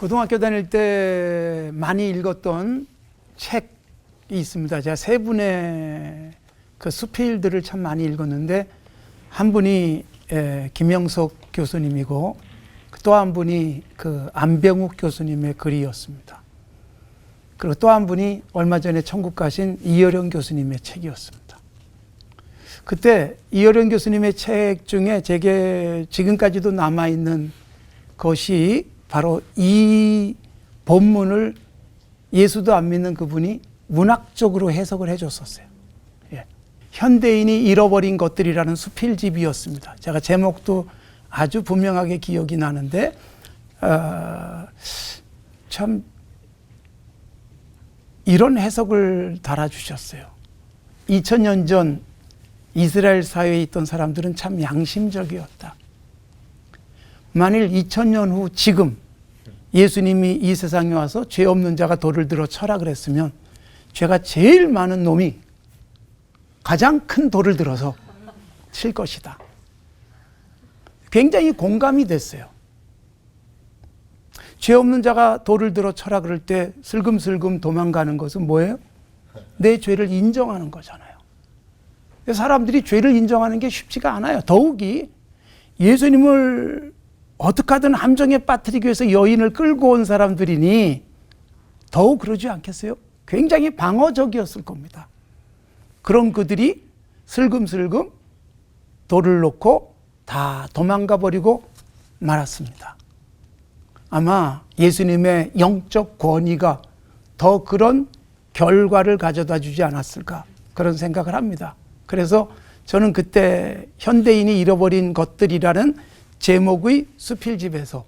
고등학교 다닐 때 많이 읽었던 책이 있습니다. 제가 세 분의 그 수필들을 참 많이 읽었는데, 한 분이 김영석 교수님이고 또 한 분이 그 안병욱 교수님의 글이었습니다. 그리고 또 한 분이 얼마 전에 천국 가신 이어령 교수님의 책이었습니다. 그때 이어령 교수님의 책 중에 제게 지금까지도 남아있는 것이 바로 이 본문을 예수도 안 믿는 그분이 문학적으로 해석을 해줬었어요. 예. 현대인이 잃어버린 것들이라는 수필집이었습니다. 제가 제목도 아주 분명하게 기억이 나는데 참 이런 해석을 달아주셨어요. 2000년 전 이스라엘 사회에 있던 사람들은 참 양심적이었다. 만일 2000년 후 지금 예수님이 이 세상에 와서 죄 없는 자가 돌을 들어 쳐라 그랬으면 죄가 제일 많은 놈이 가장 큰 돌을 들어서 칠 것이다. 굉장히 공감이 됐어요. 죄 없는 자가 돌을 들어 쳐라 그럴 때 슬금슬금 도망가는 것은 뭐예요? 내 죄를 인정하는 거잖아요. 사람들이 죄를 인정하는 게 쉽지가 않아요. 더욱이 예수님을 어떻게 하든 함정에 빠뜨리기 위해서 여인을 끌고 온 사람들이니 더욱 그러지 않겠어요? 굉장히 방어적이었을 겁니다. 그런 그들이 슬금슬금 돌을 놓고 다 도망가 버리고 말았습니다. 아마 예수님의 영적 권위가 더 그런 결과를 가져다 주지 않았을까, 그런 생각을 합니다. 그래서 저는 그때 현대인이 잃어버린 것들이라는 제목의 수필집에서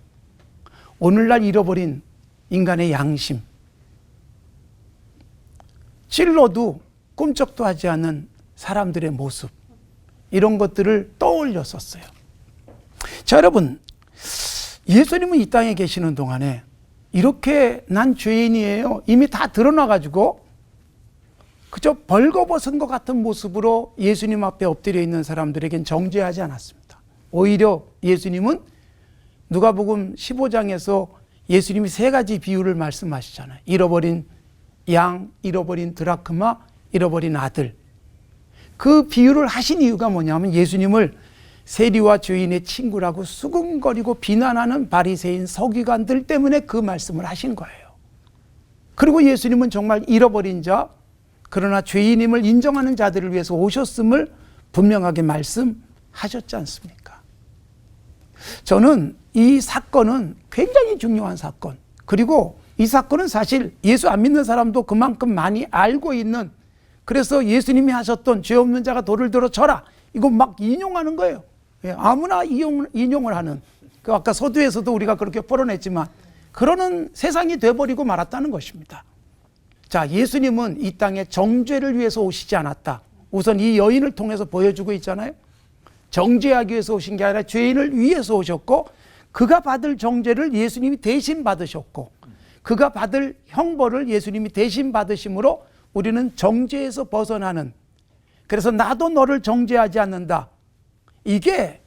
오늘날 잃어버린 인간의 양심, 찔러도 꿈쩍도 하지 않는 사람들의 모습, 이런 것들을 떠올렸었어요. 자, 여러분, 예수님은 이 땅에 계시는 동안에 이렇게 난 죄인이에요 이미 다 드러나가지고 그저 벌거벗은 것 같은 모습으로 예수님 앞에 엎드려 있는 사람들에겐 정죄하지 않았습니다. 오히려 예수님은 누가복음 15장에서 예수님이 세 가지 비유를 말씀하시잖아요. 잃어버린 양, 잃어버린 드라크마, 잃어버린 아들. 그 비유를 하신 이유가 뭐냐면 예수님을 세리와 죄인의 친구라고 수군거리고 비난하는 바리새인 서기관들 때문에 그 말씀을 하신 거예요. 그리고 예수님은 정말 잃어버린 자, 그러나 죄인임을 인정하는 자들을 위해서 오셨음을 분명하게 말씀하셨지 않습니까? 저는 이 사건은 굉장히 중요한 사건, 그리고 이 사건은 사실 예수 안 믿는 사람도 그만큼 많이 알고 있는, 그래서 예수님이 하셨던 죄 없는 자가 돌을 들어 쳐라, 이거 막 인용하는 거예요. 아무나 인용을 하는, 그 아까 서두에서도 우리가 그렇게 풀어냈지만 그러는 세상이 돼버리고 말았다는 것입니다. 자, 예수님은 이 땅에 정죄를 위해서 오시지 않았다. 우선 이 여인을 통해서 보여주고 있잖아요. 정죄하기 위해서 오신 게 아니라 죄인을 위해서 오셨고, 그가 받을 정죄를 예수님이 대신 받으셨고, 그가 받을 형벌을 예수님이 대신 받으심으로 우리는 정죄에서 벗어나는, 그래서 나도 너를 정죄하지 않는다, 이게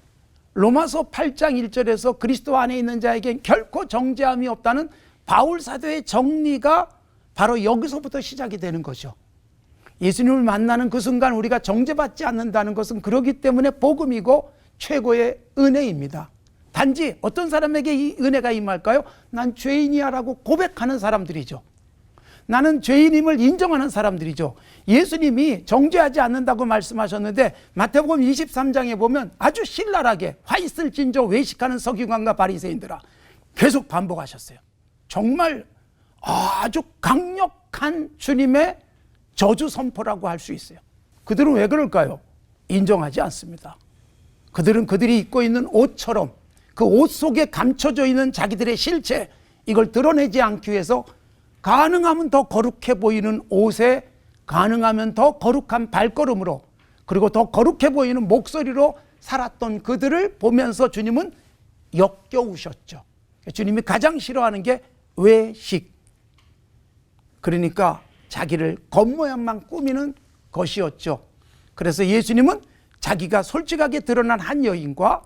로마서 8장 1절에서 그리스도 안에 있는 자에겐 결코 정죄함이 없다는 바울 사도의 정리가 바로 여기서부터 시작이 되는 거죠. 예수님을 만나는 그 순간 우리가 정죄받지 않는다는 것은 그렇기 때문에 복음이고 최고의 은혜입니다. 단지 어떤 사람에게 이 은혜가 임할까요? 난 죄인이야 라고 고백하는 사람들이죠. 나는 죄인임을 인정하는 사람들이죠. 예수님이 정죄하지 않는다고 말씀하셨는데 마태복음 23장에 보면 아주 신랄하게 화 있을진저 외식하는 서기관과 바리새인들아, 계속 반복하셨어요. 정말 아주 강력한 주님의 저주 선포라고 할 수 있어요. 그들은 왜 그럴까요? 인정하지 않습니다. 그들은 그들이 입고 있는 옷처럼 그 옷 속에 감춰져 있는 자기들의 실체, 이걸 드러내지 않기 위해서 가능하면 더 거룩해 보이는 옷에 가능하면 더 거룩한 발걸음으로, 그리고 더 거룩해 보이는 목소리로 살았던 그들을 보면서 주님은 역겨우셨죠. 주님이 가장 싫어하는 게 외식, 그러니까 자기를 겉모양만 꾸미는 것이었죠. 그래서 예수님은 자기가 솔직하게 드러난 한 여인과,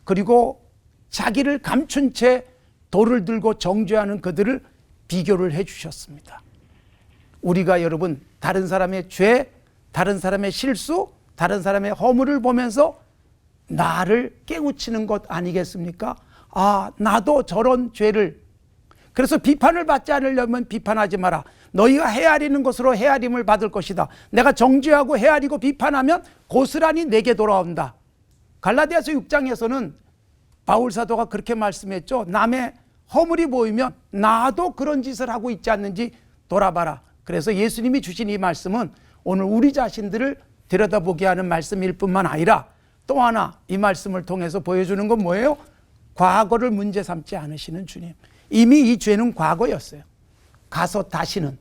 그리고 자기를 감춘 채 돌을 들고 정죄하는 그들을 비교를 해 주셨습니다. 우리가 여러분 다른 사람의 죄, 다른 사람의 실수, 다른 사람의 허물을 보면서 나를 깨우치는 것 아니겠습니까? 아, 나도 저런 죄를. 그래서 비판을 받지 않으려면 비판하지 마라. 너희가 헤아리는 것으로 헤아림을 받을 것이다. 내가 정죄하고 헤아리고 비판하면 고스란히 내게 돌아온다. 갈라디아서 6장에서는 바울 사도가 그렇게 말씀했죠. 남의 허물이 보이면 나도 그런 짓을 하고 있지 않는지 돌아봐라. 그래서 예수님이 주신 이 말씀은 오늘 우리 자신들을 들여다보게 하는 말씀일 뿐만 아니라 또 하나 이 말씀을 통해서 보여주는 건 뭐예요? 과거를 문제 삼지 않으시는 주님. 이미 이 죄는 과거였어요. 가서 다시는,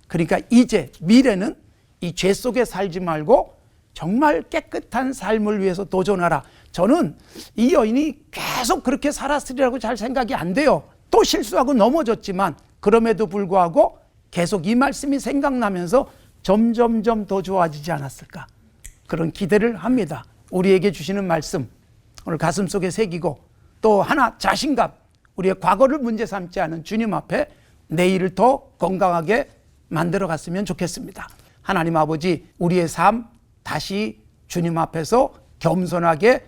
그러니까 이제 미래는 이 죄 속에 살지 말고 정말 깨끗한 삶을 위해서 도전하라. 저는 이 여인이 계속 그렇게 살았으리라고 잘 생각이 안 돼요. 또 실수하고 넘어졌지만 그럼에도 불구하고 계속 이 말씀이 생각나면서 점점점 더 좋아지지 않았을까, 그런 기대를 합니다. 우리에게 주시는 말씀 오늘 가슴속에 새기고 또 하나 자신감, 우리의 과거를 문제 삼지 않은 주님 앞에 내일을 더 건강하게 만들어 갔으면 좋겠습니다. 하나님 아버지, 우리의 삶 다시 주님 앞에서 겸손하게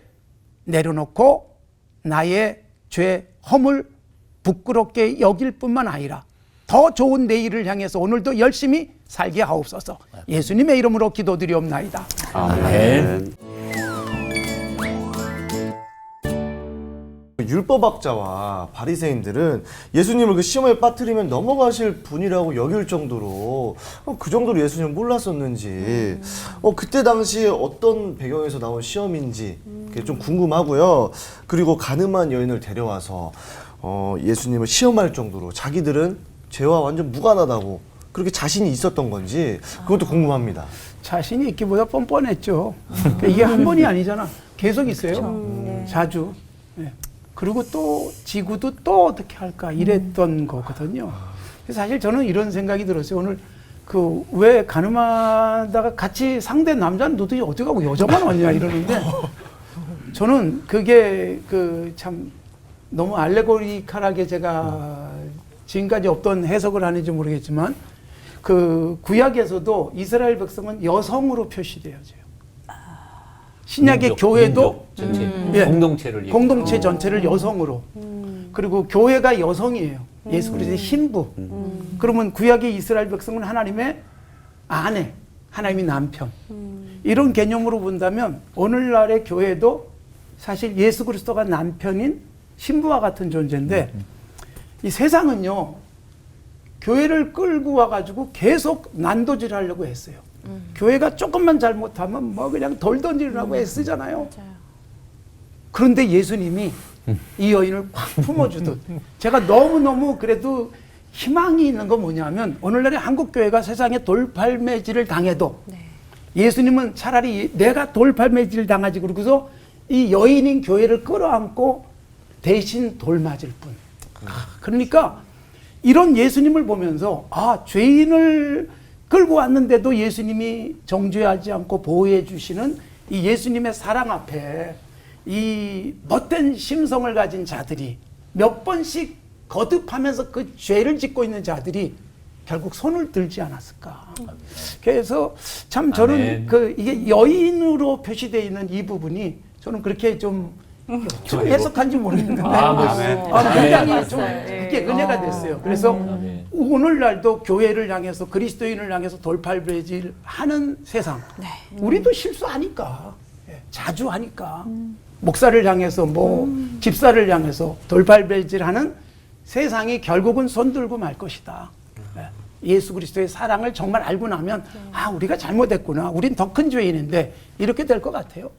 내려놓고 나의 죄, 허물 부끄럽게 여길 뿐만 아니라 더 좋은 내일을 향해서 오늘도 열심히 살게 하옵소서. 예수님의 이름으로 기도드리옵나이다. 아멘. 율법학자와 바리새인들은 예수님을 그 시험에 빠뜨리면 넘어가실 분이라고 여길 정도로 그 정도로 예수님을 몰랐었는지 그때 당시에 어떤 배경에서 나온 시험인지 그게 좀 궁금하고요. 그리고 가늠한 여인을 데려와서 예수님을 시험할 정도로 자기들은 죄와 완전 무관하다고 그렇게 자신이 있었던 건지 그것도 궁금합니다. 자신이 있기보다 뻔뻔했죠. 이게 한 번이 아니잖아. 계속 있어요. 자주. 네. 그리고 또 지구도 또 어떻게 할까 이랬던 거거든요. 사실 저는 이런 생각이 들었어요. 오늘 그 왜 가늠하다가 같이 상대 남자는 도대체 어디 가고 여자만 왔냐 이러는데 저는 그게 그 참 너무 알레고리컬하게 제가 지금까지 없던 해석을 하는지 모르겠지만 그 구약에서도 이스라엘 백성은 여성으로 표시되어져요. 신약의 민족, 교회도 전체, 예, 공동체를 공동체 전체를 여성으로 그리고 교회가 여성이에요. 예수 그리스도의 신부. 그러면 구약의 이스라엘 백성은 하나님의 아내, 하나님의 남편. 이런 개념으로 본다면 오늘날의 교회도 사실 예수 그리스도가 남편인 신부와 같은 존재인데 이 세상은요 교회를 끌고 와가지고 계속 난도질하려고 했어요. 교회가 조금만 잘못하면 뭐 그냥 돌 던지려고 애쓰잖아요. 그런데 예수님이 이 여인을 꽉 품어주듯 제가 너무너무 그래도 희망이 있는 건 뭐냐면 오늘날의 한국교회가 세상에 돌팔매질을 당해도 예수님은 차라리 내가 돌팔매질 당하지 그러고서 이 여인인 교회를 끌어안고 대신 돌 맞을 뿐. 그러니까 이런 예수님을 보면서 죄인을 끌고 왔는데도 예수님이 정죄하지 않고 보호해 주시는 이 예수님의 사랑 앞에 이 못된 심성을 가진 자들이 몇 번씩 거듭하면서 그 죄를 짓고 있는 자들이 결국 손을 들지 않았을까. 그래서 참 저는 이게 여인으로 표시되어 있는 이 부분이 저는 그렇게 좀 해석한지 모르겠는데 굉장히 좀 그게 은혜가 됐어요. 그래서 오늘날도 교회를 향해서 그리스도인을 향해서 돌팔매질 하는 세상 우리도 실수하니까 자주 하니까 목사를 향해서 뭐 집사를 향해서 돌팔매질하는 세상이 결국은 손들고 말 것이다. 예수 그리스도의 사랑을 정말 알고 나면 우리가 잘못했구나. 우린 더 큰 죄인인데 이렇게 될 것 같아요.